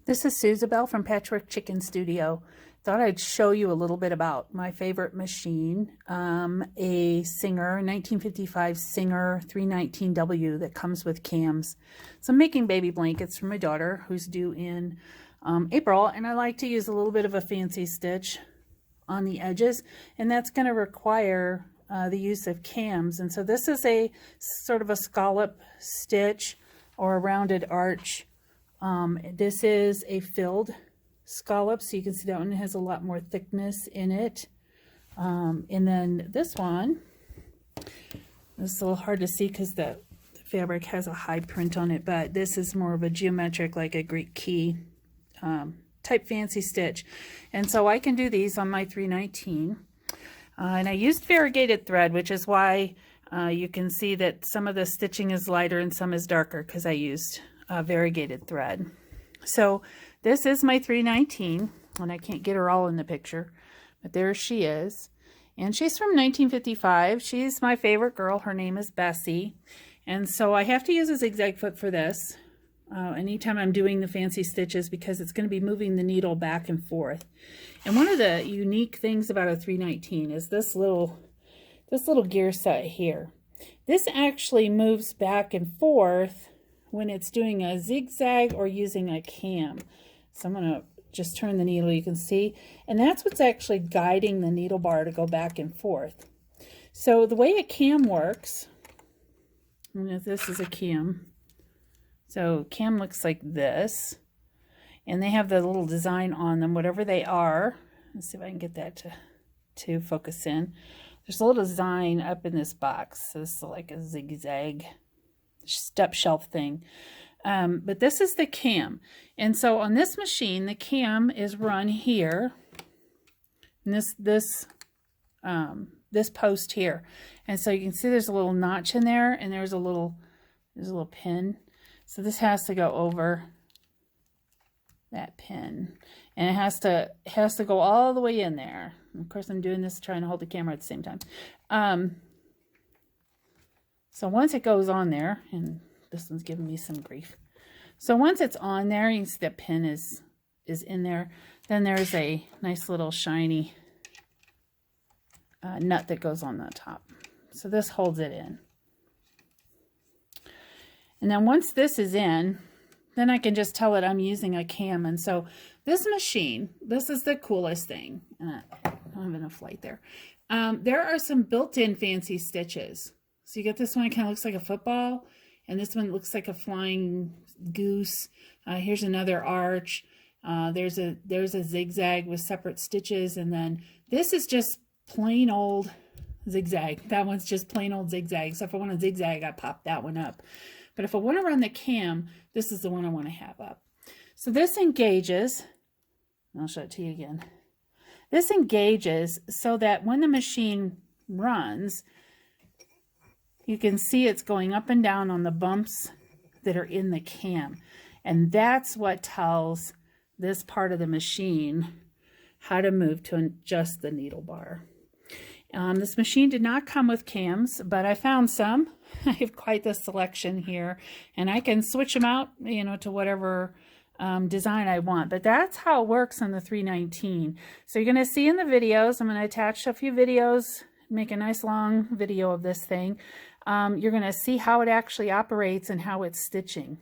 This is Suzabelle from Patchwork Chicken Studio. Thought I'd show you a little bit about my favorite machine, a Singer, 1955 Singer 319W that comes with cams. So I'm making baby blankets for my daughter who's due in April, and I like to use a little bit of a fancy stitch on the edges, and that's going to require the use of cams. And so this is a sort of a scallop stitch or a rounded arch. This is a filled scallop, so you can see that one has a lot more thickness in it. And then this one, it's a little hard to see because the fabric has a high print on it, but this is more of a geometric, like a Greek key type fancy stitch. And so I can do these on my 319. And I used variegated thread, which is why you can see that some of the stitching is lighter and some is darker, because I used variegated thread. So this is my 319, and I can't get her all in the picture, but there she is. And she's from 1955. She's my favorite girl. Her name is Bessie. And so I have to use a zigzag foot for this anytime I'm doing the fancy stitches, because it's going to be moving the needle back and forth. And one of the unique things about a 319 is this little gear set here. This actually moves back and forth when it's doing a zigzag or using a cam. So I'm going to just turn the needle, you can see, and that's what's actually guiding the needle bar to go back and forth. So the way a cam works, and if this is a cam, so cam looks like this, and they have the little design on them, whatever they are. Let's see if I can get that to focus in. There's a little design up in this box. So this is like a zigzag step shelf thing, but this is the cam. And so on this machine, the cam is run here, and this post here. And so you can see there's a little notch in there, and there's a little pin. So this has to go over that pin, and it has to go all the way in there. And of course, I'm doing this trying to hold the camera at the same time. So once it goes on there, and this one's giving me some grief. So once it's on there, you can see the pin is in there. Then there's a nice little shiny nut that goes on the top. So this holds it in. And then once this is in, then I can just tell it I'm using a cam. And so this machine, this is the coolest thing. I don't have enough light there. There are some built-in fancy stitches. So you get this one, it kind of looks like a football, and this one looks like a flying goose. Here's another arch. There's a zigzag with separate stitches, and then this is just plain old zigzag. That one's just plain old zigzag. So if I want to zigzag, I pop that one up. But if I want to run the cam, this is the one I want to have up. So this engages, I'll show it to you again. This engages so that when the machine runs, you can see it's going up and down on the bumps that are in the cam. And that's what tells this part of the machine how to move to adjust the needle bar. This machine did not come with cams, but I found some. I have quite the selection here, and I can switch them out, to whatever design I want. But that's how it works on the 319. So you're going to see in the videos, I'm going to attach a few videos, make a nice long video of this thing. You're going to see how it actually operates and how it's stitching.